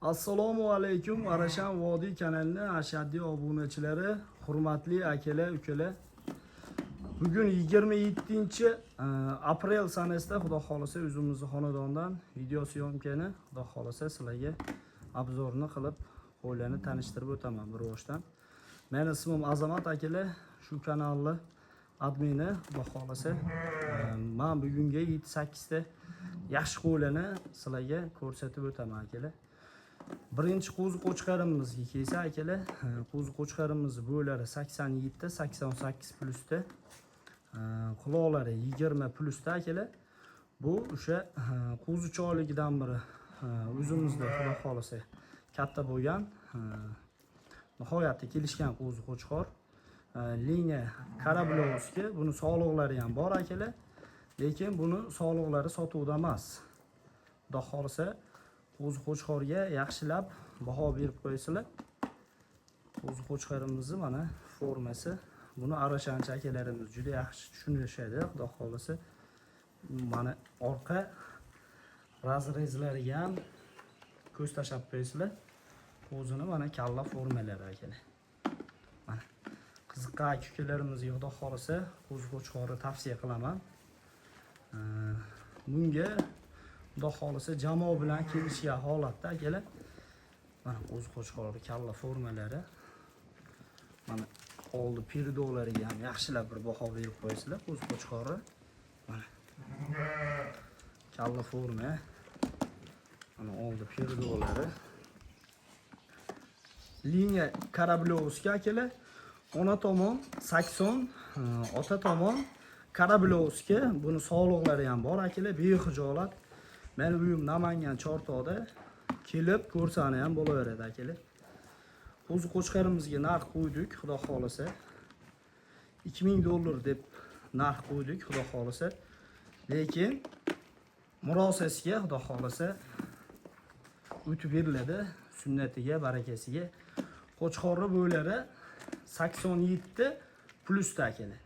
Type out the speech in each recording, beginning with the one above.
Assalomu alaykum. Arashan Vodiy kanalining ashaddiy obunachilari, hurmatli akalar, ukalar. Bugun 27-aprel sanasida Xudo xolasa o'zimizning xonadondan video syomkani Xudo xolasa sizlarga obzorni qilib, qo'ylarni tanishtirib o'taman bir boshdan. Meni ismim Azamat akalar, shu kanalni admini Xudo xolasa. Men bugunga 7-8 ta yaxshi qo'ylarni sizlarga ko'rsatib o'taman akalar. Birinchi qo'zi qo'chqarimizga kelsa akalar, qo'zi qo'chqarimiz bo'ylari 87 ta, 88 plusda, quloqlari 20 plusda akalar. Bu o'sha qo'zi choyligidan biri o'zimizda Xudo xolasa katta bo'lgan, nihoyatda kelishgan qo'zi qo'chqor. Liniya Karablovskiy, buni sog'liqlari ham bor akalar, lekin buni sog'liqlari sotuvda emas. Xudo xolasa qo'zi qo'chqorga yaxshilab baho berib qo'ysizlar. Qo'zi qo'chqarimizni mana formasi. Buni arashanchi akalarimiz juda yaxshi tushunishadi. Xudo xolasa mana orqa razrezlariga ham ko'z tashab qo'ysizlar. Qo'zini mana kalla formalari akalar. Mana qiziqqan ukalarimizga Xudo xolasa qo'zi qo'chqorni tavsiya qilaman. Bunga Xudo xolasa jamoa bilan kelishgan holatda akalar. Mana qo'zi qo'chqorning kalla formalari. Mana oldi piridolariga ham yaxshilab bir baho berib qo'ysizlar qo'zi qo'chqorni. Mana kalla forma. Mana oldi piridolari. Liniya Karablovskiy akalar. Ona tomon 80, ota tomon Karablovskiy. Buni sog'liqlari ham bor akalar, bexijolat. Meni uyim Namangan Chortoqda, kelib ko'rsani ham bo'laveradi akalar. Qo'zi qo'chqarimizga narx qo'ydik, Xudo xolasa. $2000 deb narx qo'ydik, Xudo xolasa. Lekin murosasiga Xudo xolasa o'tib beriladi, sunnatiga, barakasiga. Qo'chqorni bo'ylari 87 plusda akalar.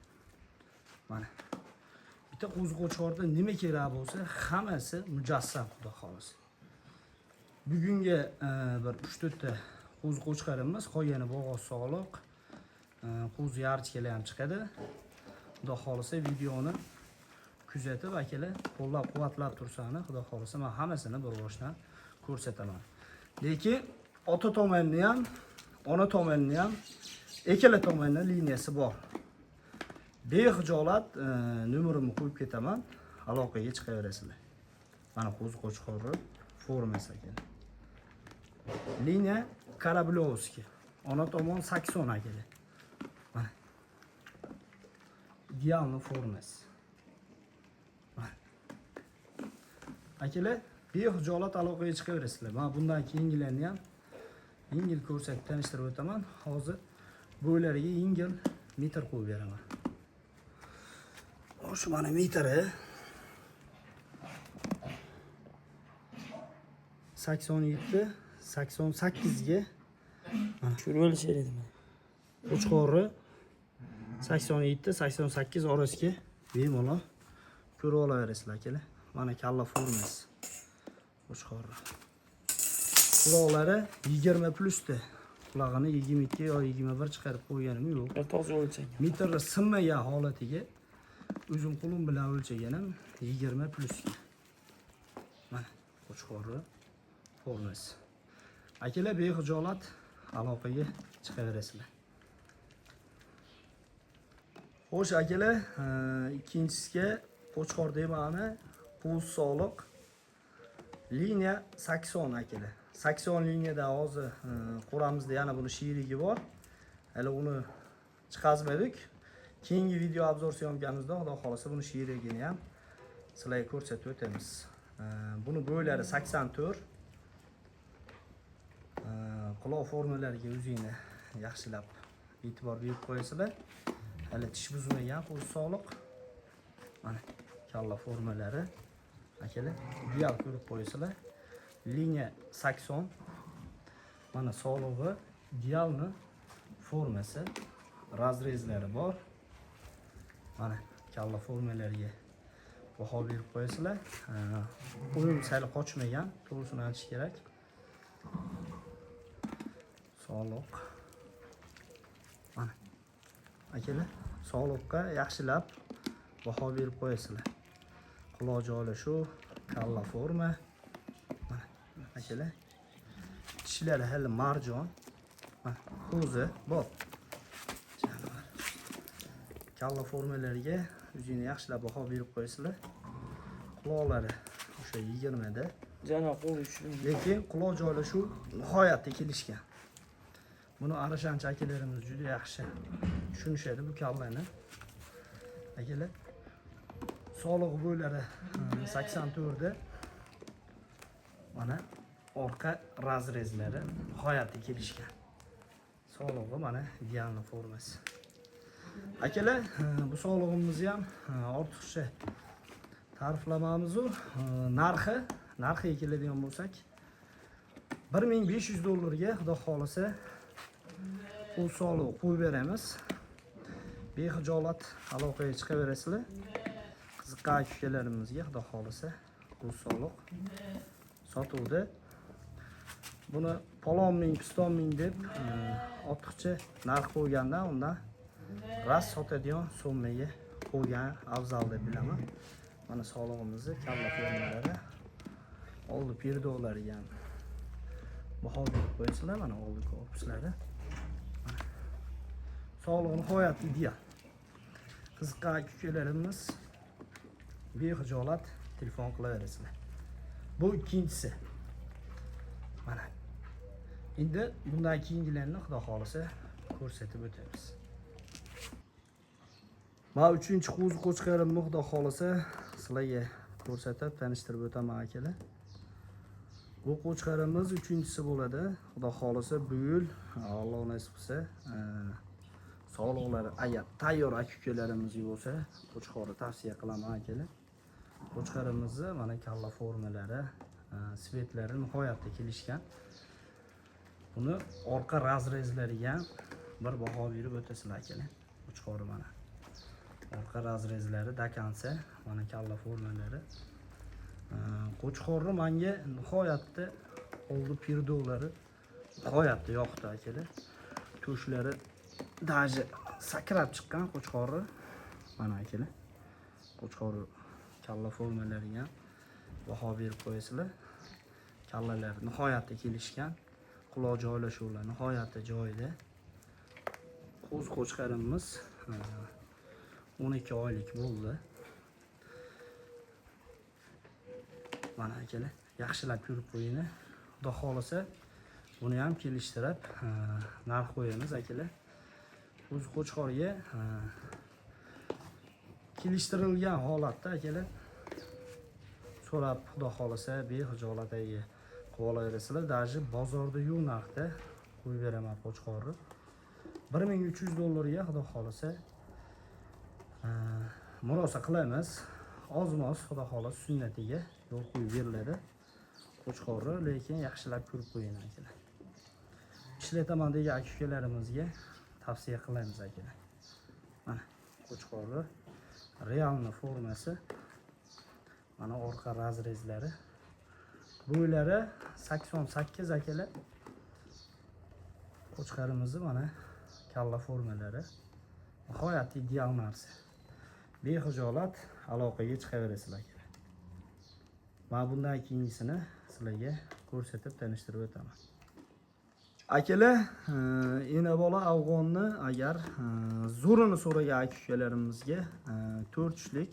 Mana bitta qo'zi qo'chqorda nima kerak bo'lsa, hammasi mujassam Xudo xolasa. Bugunga bir 3-4 ta qo'zi qo'chqarimiz, qolgani bo'g'oz sog'liq, qo'zi yarchkalar ham chiqadi. Xudo xolasa videoni kuzatib akalar, qo'llab-quvvatlab tursangiz, Xudo xolasa men hammasini bir boshdan ko'rsataman. Lekin ota tomonni ham, ona tomonni ham, ikkala tomonni liniyasi bor. Bexijolat nomerimni qo'yib ketaman, aloqaga chiqaverasizlar. Mana qo'zi qo'chqorni formasi ekan. Liniya Karablovskiy. Ona tomon 80 akalar. Mana. Idealni formasi. Mana. Akalar, bexijolat aloqaga chiqaverasizlar. Men bundan keyingilarni ham yengil ko'rsatib tanishtirib o'taman. Hozir bo'ylariga yengil metr qo'yib beraman. Shu mana metri 87, 88 ga mana tushirib olishaydi. qo'chqorni 87, 88 orasiga bemalol ko'rib olaverasizlar akalar. Mana kalla formasi. Qo'chqorni quloqlari 20 plusda. Qulog'ini 22 yo 21 chiqarib qo'yganim yo'q. Toza o'lchagan. Metrni sinmagan holatiga o'zim qo'lim bilan o'lchaganim 20 plusga. Mana qo'chqorni formasi. Akalar, bexijolat aloqaga chiqaverasizlar. Xo'sh akalar, ikkinchisiga qo'chqor deymani, qo'z sog'liq. Liniya 80 akalar. 80 liniyada hozir qo'ramizda yana buni shirigi bor. Hali uni chiqazmadik. Keyingi video obzor syomkamizda Xudo xolasa buni shirigini ham sizlarga ko'rsatib o'tamiz. Buni bo'ylari 84. Quloq formalariga o'zingni yaxshilab e'tibor berib qo'yasizlar. Hali tish buzmagan qo'z sog'liq. Mana kalla formalari akalar, ideal ko'rib qo'yasizlar. Liniya 80. Mana sog'lig'i idealni formasi, razrezlari bor. Mana kalla formalariga baho berib qo'yasizlar. O'yin sal qochmagan, to'g'risini aytish kerak. Sog'liq. Mana. Akalar, sog'liqqa yaxshilab baho berib qo'yasizlar. Quloq joylashuv, kalla forma. Mana, akalar. Tishlari hali marjon. Mana, ko'zi bor. Kalla formalariga o'zini yaxshilab baho berib qo'yasizlar. Quloqlari o'sha 20 da. Janob uchun. Lekin quloq joylashuv nihoyatda kelishgan. Buni arashanchi akalarimiz juda yaxshi tushunishadi bu kallani. Akalar, sog'liq bo'ylari 84 da. Mana orqa razrezlari nihoyatda kelishgan. Sog'lig'i mana idealni formasi. Akalar, bu sog'lig'imizni ham ortiqcha ta'riflamamiz. Narxiga keladigan bo'lsak, $1500 ga xudo xolasa u sog'liq qo'yib beramiz. Behijolat aloqaga chiqaverasizlar. Qiziqqan ukalarimizga xudo xolasa u sog'liq sotuvda. Buni palon ming, piston ming deb ortiqcha narx qo'ygandan undan ras sotadigan so'mmaga qo'ygan afzal deb bilaman. Mana sog'lig'imizni kalla formalari, oldi pirdolariga ham baho berib qo'yasizlar. Mana oldi korpuslari. Sog'liq nihoyat ideal. Qiziqqan ukalarimiz behijolat telefon qilaverasizlar. Bu ikkinchisi. Mana. Endi bundan keyingilarni xudo xolasa ko'rsatib o'tamiz. Mana 3-qo'zi qo'chqarimni xudo xolasa sizlarga ko'rsatib tanishtirib o'taman akalar. Bu qo'chqarimiz 3-chisi bo'ladi. Xudo xolasa bu yil Alloh nasib qilsa sog'liqlari agar tayyor aka-ukalarimiz bo'lsa, qo'chqorni tavsiya qilaman akalar. Qo'chqarimizni mana kalla formalari, svetlari nihoyatda kelishgan. Buni orqa razrezlariga bir baho berib o'tasizlar akalar. Qo'chqori mana. Orqa razrezlari dakansa, mana kalla formalari. Qo'chqorni menga nihoyatda oldi pirdolari nihoyatda yoqdi akalar. To'shlari daji sakrab chiqqan qo'chqorni. Mana akalar. Qo'chqorni kalla formalariga baho berib qo'yasizlar. Kallalar nihoyatda kelishgan. Quloq joylashuvlar nihoyatda joyida. Qo'z qo'chqarimiz 12 oylik bo'ldi. Mana akalar, yaxshilab ko'rib qo'yinglar. Xudo xolasa buni ham kelishtirib narx qo'yamiz akalar. O'z qo'chqorga kelishtirilgan holatda akalar so'rab xudo xolasa behijolatga qolaverasizlar. Daji bozorda yo'q narxda qo'yib beraman qo'chqorni. $1300 ga xudo xolasa murosa qilamiz. Ozmoz xudo xolos sunnatiga yo'l qo'yib beriladi. Qo'chqorni lekin yaxshilab ko'rib qo'ying akalar. Ishlataman degan aka-ukalarimizga tavsiya qilamiz akalar. Mana qo'chqorni realni formasi. Mana orqa razrezlari. Bo'ylari 88 akalar. Qo'chqarimizni mana kalla formalari. Nihoyatda ideal narsa. Behijolat aloqaga chiqaverasizlar akalar. Men bundan keyingisini sizlarga ko'rsatib tanishtirib o'taman. Akalar, ena bola afg'onni agar zo'rini so'ragan aka-ukalarimizga 4 tushlik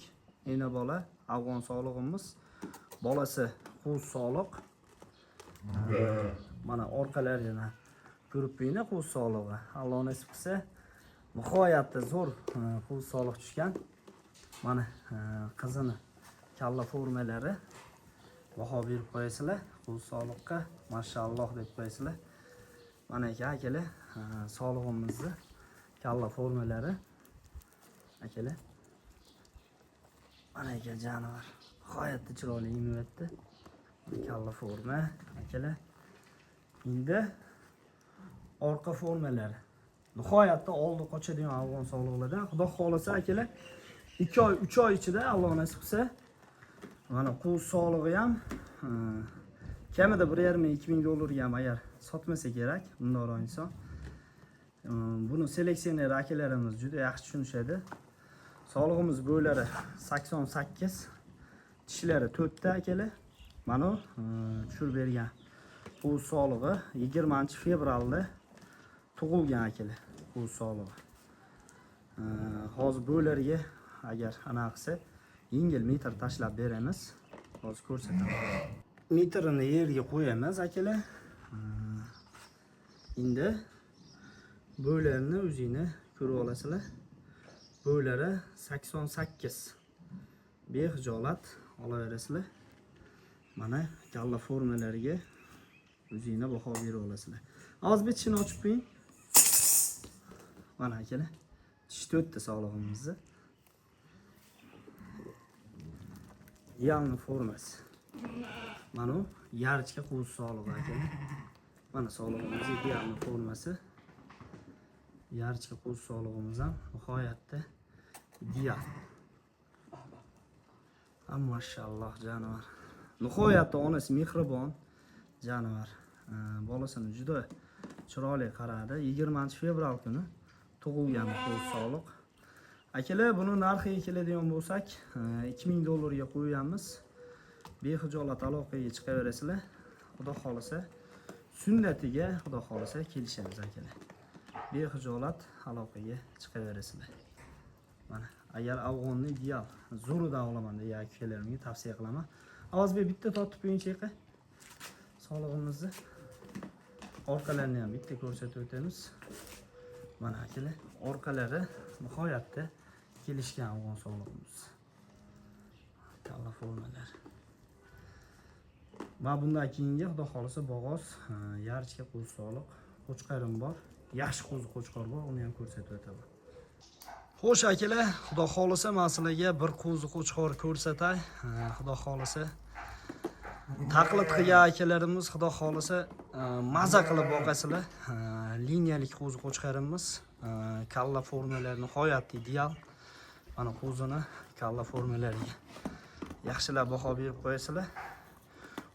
ena bola afg'on sog'lig'imiz. Bolasi qo'z sog'liq. Mana orqalarini ko'rib qo'yinglar qo'z sog'lig'i. Alloh nasib qilsa nihoyatda zo'r qo'z sog'liq tushgan. Mana qizini kalla formalari baho berib qo'yasizlar. Qo'z sog'liqqa mashalloh deb qo'yasizlar. Mana akalar, sog'lig'imizni kalla formalari akalar. Mana jonivar. Nihoyatda chiroyli invetdi. Kalla forma akalar. Endi orqa formalari. Nihoyatda oldi qochadigan afg'on sog'liqlardan xudo xolasa akalar 2 oy, 3 oy ichida Alloh nasib qilsa mana qo'z sog'lig'i ham kamida 1,5-2 ming dollarga ham agar sotmasa kerak bundoq inson. Buni seleksioner akalarimiz juda yaxshi tushunishadi. Sog'lig'imiz bo'ylari 88, tishlari 4 ta akalar. Mana tushirib bergan. Bu sog'lig'i 20-fevralda tug'ilgan akalar. Bu sog'lig'i. Hozir bo'ylariga agar anaqa qilsa, yengil metr tashlab beramiz. Hozir ko'rsataman. Metrini yerga qo'yamiz akalar. Endi bo'ylarini o'zingni ko'rib olasizlar. Bo'ylari 88. Bexijolat olaverasizlar. Mana galla formalariga o'zingni baho berib olasizlar. Hozir bitishini ochib qo'ying. Mana akalar. Tish 4 ta sog'lig'imizni. Yalni formasi. Mana yarchka qo'z sog'lig'i akalar. Mana sog'lig'imiz idealni formasi. Yarchka qo'z sog'lig'imiz ham nihoyatda ideal. Mashalloh jonivar. Nihoyatda onasi mehribon jonivar. Bolasini juda chiroyli qaradi. 20-fevral kuni tug'ilgan qo'z sog'liq. Akalar, buni narxiga keladigan bo'lsak, 2000 dollarga qo'yamiz. Bexijolat aloqaga chiqaverasizlar. Xudo xolisa sunnatiga, xudo xolisa kelishamiz akalar. Bexijolat aloqaga chiqaverasizlar. Mana, agar afg'onni ideal zo'ridan olaman degan akalarimga tavsiya qilaman. Hozir bitta tortib qo'yingchi. Sog'lig'imizni orqalarini ham bitta ko'rsatib o'tamiz. Mana akalar, orqalari nihoyatda kelishgan afg'on sog'lig'imiz. Kalla formalar. Va bundan keyingi xudo xolisa bo'g'oz, yarchka qo'z sog'liq, qo'chqarim bor, yaxshi qo'chqor bor, uni ham ko'rsatib o'taman. Xo'sh akalar, xudo xolisa men sizlarga bir qo'z qo'chqor ko'rsatay. Xudo xolisa taqlid qilgan akalarimiz xudo xolisa maza qilib boqasizlar. Liniyalik qo'z qo'chqarimiz, kalla formalar nihoyatda ideal. Mana qo'zini kalla formalariga yaxshilab baho berib qo'yasizlar.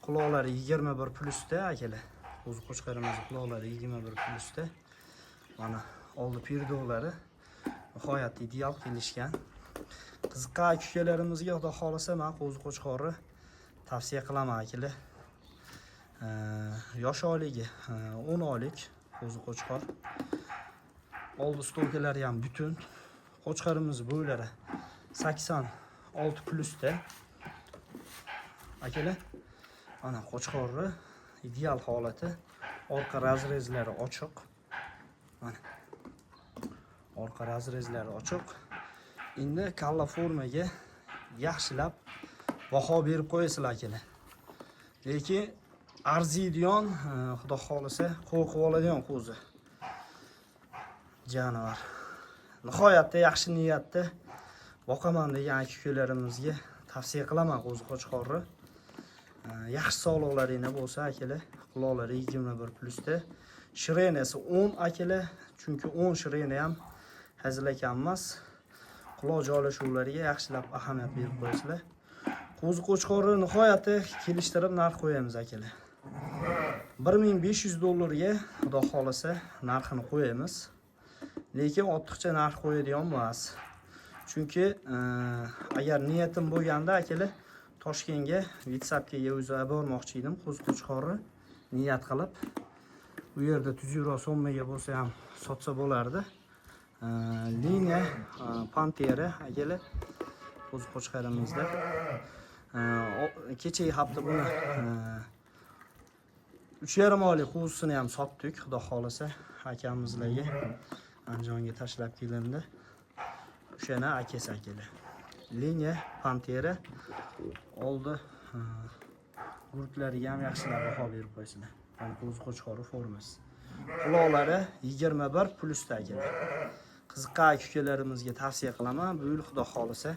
Quloqlari 21+ akalar. Qo'z qo'chqarimiz quloqlari 21+. Mana oldi pirdoqlari nihoyatda ideal kelishgan. Qiziqqan akalarimizga xudo xolisa men qo'z qo'chqorni tavsiya qilaman akalar. Yosh oyligi 10 oylik qo'z qo'chqor. Oldi stolkalari ham butun. Qo'chqarimiz bo'ylari 86+. Akalar, mana qo'chqorni ideal holati. Orqa razrezlari ochiq. Mana. Orqa razrezlari ochiq. Endi kalla formaga yaxshilab baho berib qo'yasizlar akalar. Lekin arziydigan, xudo xolisa qo'rqib oladigan qo'zi. Jonivar. Nihoyatda yaxshi niyatda boqaman degan akalarimizga tavsiya qilaman qo'z qo'chqorni. Yaxshi sog'liqlaringiz bo'lsa akalar, quloqlari 21+. Shirenasi 10 akalar, chunki 10 shirena ham hazilakam emas. Quloq joylashuvlariga yaxshilab ahamiyat berib qo'yasizlar. Qo'z qo'chqorni nihoyatda kelishtirib narx qo'yamiz akalar. 1500 dollarga xudo xolisa narxini qo'yamiz. Lekin ortiqcha narx qo'yadigan emas. Chunki agar niyatim bo'lganda akalar Toshkentga WhatsAppga o'zi bormoqchi edim qo'z qo'chqorni niyat qilib. Bu yerda tuzukroq sommaga bo'lsa ham sotsa bo'lardi. Liniya Pantera akalar qo'z qo'chqarimizda. Kechagi hafta buni 3,5 oylik qo'zisini ham sotdik, xudo xolisa akamizlarga Andijonga tashlab kelindi. O'shana akasi akalar. Liniya Pantera oldi guruhlariga ham yaxshilab baho berib qo'ysinlar. Mana qo'z qo'chqori formasi. Quloqlari 21+ akalar. Qiziqqan akalarimizga tavsiya qilaman. Bu yil xudo xolisa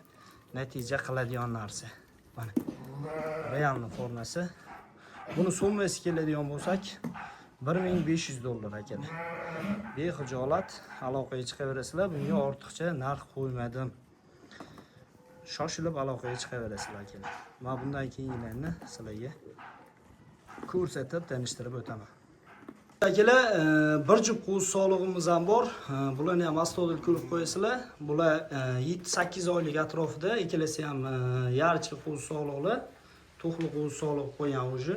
natija qiladigan narsa. Mana realni formasi. Buni summasi keladigan bo'lsak 1500 dollar akalar. Bexijolat aloqaga chiqaverasizlar. Bunga ortiqcha narx qo'ymadim. Shoshilib aloqaga chiqaverasizlar akalar. Va bundan keyingilarni sizlarga ko'rsatib tanishtirib o'taman. Akalar, bir jup qo'z sog'lig'imiz ham bor. Bularni ham astodil ko'rib qo'yasizlar. Bular 7-8 oylik atrofida, ikkalasi ham yarchi qo'z sog'liqli, to'qli qo'z sog'liq qo'ygan o'zi.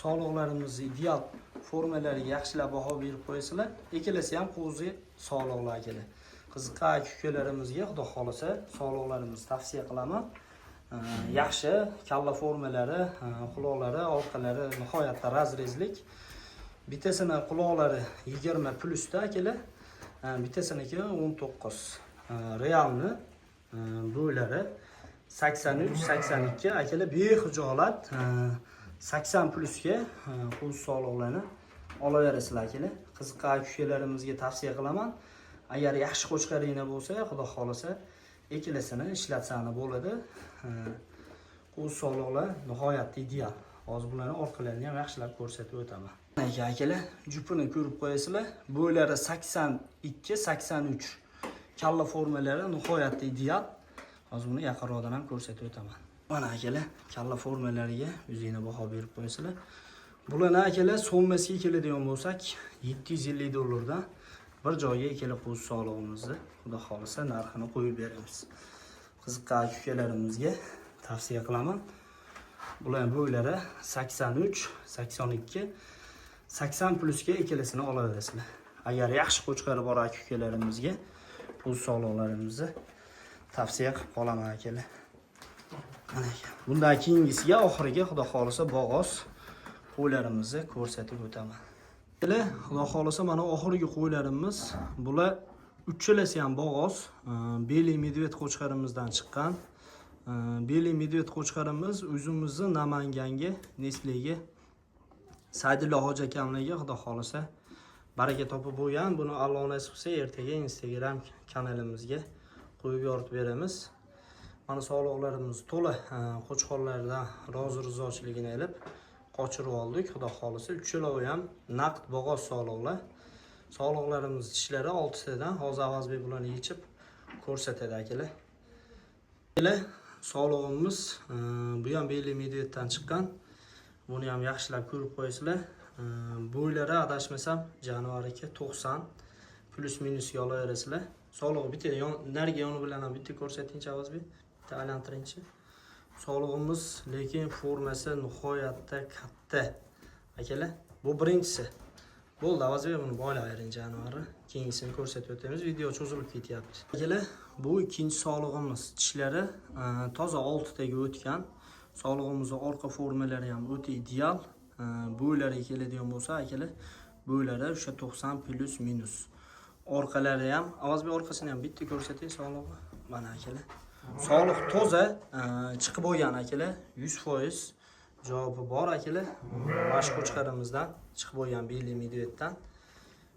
Sog'liqlarimizni ideal formalariga yaxshilab baho berib qo'yasizlar. Ikkalasi ham qo'zi sog'liqli akalar. Qiziqqan ukalarimizga xudo xolasa sog'liqlarimizni tavsiya qilaman. Yaxshi kalla formalari, quloqlari, orqalari nihoyatda razrezlik. Bittasini quloqlari 20 plusda akalar, bittasiniki 19. Realni bo'ylari 83-82 akalar bexijolat 80 plusga qo'z sog'liqlarni olaverasizlar akalar. Qiziqqan ukalarimizga tavsiya qilaman. Agar yaxshi qo'chqaringlar bo'lsa, xudo xolasa ikkalasini ishlatsani bo'ladi. Qo'z sog'liqlar nihoyatda ideal. Hozir bularning orqalarini ham yaxshilab ko'rsatib o'taman. Akalar, jupini ko'rib qo'yasizlar. Bo'ylari 82-83. Kalla formalari nihoyatda ideal. Hozir buni yaqinroqdan ham ko'rsatib o'taman. Mana akalar, kalla formalariga o'zingizga baho berib qo'yasizlar. Bularni akalar so'mmasiga keladigan bo'lsak, $750 dan bir joyga ikkala qo'z sog'lig'imizni xudo xolasa narxini qo'yib beramiz. Qiziqqan ukalarimizga tavsiya qilaman. Bular bo'ylari 83, 82, 80 plusga ikkalasini olaverasizlar. Agar yaxshi qo'chqari bor ukalarimizga qo'z sog'liqlarimizni tavsiya qilib qolaman akalar. Mana ekan. Bundan keyingisiga oxiriga xudo xolasa bo'g'oz qo'ylarimizni ko'rsatib o'taman. Xudo xolasa mana oxirgi qo'ylarimiz, bular uchalasi ham bo'g'oz, Beli medved qo'chqarimizdan chiqqan. Beli medved qo'chqarimiz o'zimizni Namanganga, Neslega, Saidullo hoji akamlarga xudo xolasa baraka topib bo'lgan. Buni Alloh nasib qilsa ertaga Instagram kanalimizga qo'yib yoritib beramiz. Mana sog'liqlarimiz to'la qo'chqorlardan rozi-rizochiligini olib qochirib oldik. Xudo xolasa uchalovi ham naqd bo'g'oz sog'liqlar. Sog'liqlarimiz tishlari 6 tadan. Hozir Avazbek bularni yechib ko'rsatadi akalar. Sog'lig'imiz bu ham Beli medveddan chiqqan. Buni ham yaxshilab ko'rib qo'yasizlar. Bo'ylari adashmasam janvariga 90 plus minus olaverasizlar. Sog'lig'i bitta narigi yoni bilan ham bitta ko'rsatingchi Avazbek. Bitta aylantiringchi. Sog'lig'imiz lekin formasi nihoyatda katta. Akalar, bu birinchisi. Bo'ldi, Avazbek buni boylayvering janvari. Keyingisini ko'rsatib o'tamiz. Video cho'zilib ketyapti. Akalar, bu ikkinchi sog'lig'imiz. Tishlari toza 6 taga o'tgan. Sog'lig'imizning orqa formalari ham o'ta ideal. Bo'ylariga keladigan bo'lsa, akalar, bo'ylari o'sha 90 plus minus. Orqalari ham, Avazbek orqasini ham bitta ko'rsating sog'lig'i. Mana akalar. Sog'liq toza, chiqib bo'lgan akalar, 100% javobi bor akalar. Mashq qo'chqarimizdan chiqib bo'lgan Beli medveddan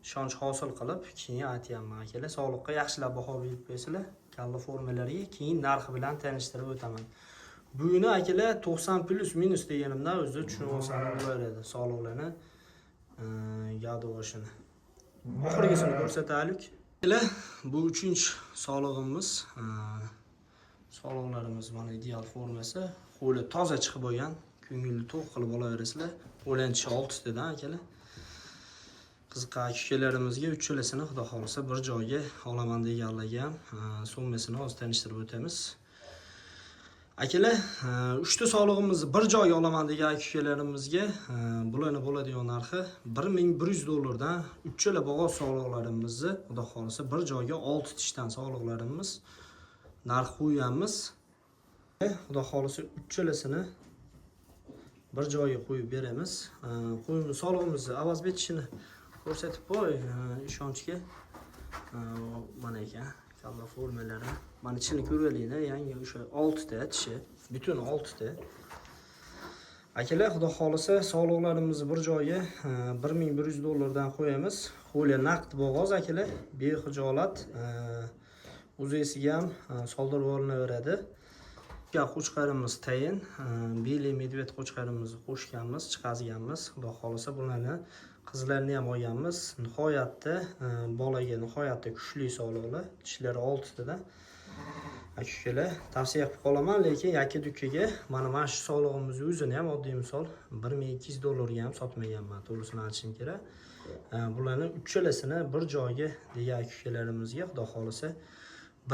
ishonch hosil qilib, keyin aytayapman akalar, sog'liqqa yaxshilab baho berib qo'ysizlar. Kalla formalariga keyin narxi bilan tanishtirib o'taman. Buni akalar 90 plus minus deganimda o'zi tushunib olsangiz bo'laveradi sog'liqlarni gavdavoshini. Oxirgisini ko'rsataylik. Bu uchinchi sog'lig'imiz. Sog'liqlarimiz mana ideal formasi. Qo'li toza chiqib bo'lgan. Ko'ngilni to'q qilib olaverasizlar. Qo'lanchi 6 tadan akalar. Qiziqqan ukalarimizga uchalasini xudo xolasa bir joyga olaman deganlarga ham so'mmasini hozir tanishtirib o'tamiz. Akalar, 3 ta sog'lig'imizni bir joyga olaman degan ukalarimizga bularning bo'ladigan narxi $1100 dan uchala bo'g'oz sog'liqlarimizni xudo xolasa bir joyga 6 tishdan sog'liqlarimiz narx qo'yganmiz. Xudo xolasa uchalasini bir joyga qo'yib beramiz. Qo'yimiz sog'lig'imizni Avazbek tishini ko'rsatib qo'y ishonchga. Mana ekan. Kalla formalari. Mana ichini ko'rganinglar, yangi o'sha 6 ta tishi, butun 6 ta. Akalar, xudo xolasa sog'liqlarimizni bir joyga $1100 dan qo'yamiz. Qo'li naqd bo'g'oz akalar, bexijolat, o'zisiga ham soldirib olinaveradi. Qo'chqarimiz tayin, Beli medved qo'chqarimizni qo'shganmiz, chiqazganmiz. Xudo xolasa bularni qizlarni ham olganmiz. Nihoyatda bolaga nihoyatda kuchli sog'liqlar, tishlari 6 tadan. Akalar tavsiya qilib qolaman, lekin yakka dukkaga mana shu sog'lig'imizni o'zini ham oddiy misol $1200 ga ham sotmaganman, to'g'risini aytishim kerak. Bularning uchalasini bir joyga degan akalarimizga xudo xolisa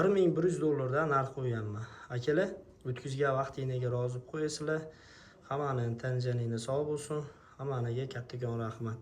$1100 dan narx qo'yganman. Akalar, o'tkazgan vaqtingizga rozi bo'lib qo'yasizlar. Hammani tan janingiz sog' bo'lsin. Hammaga kattakon rahmat.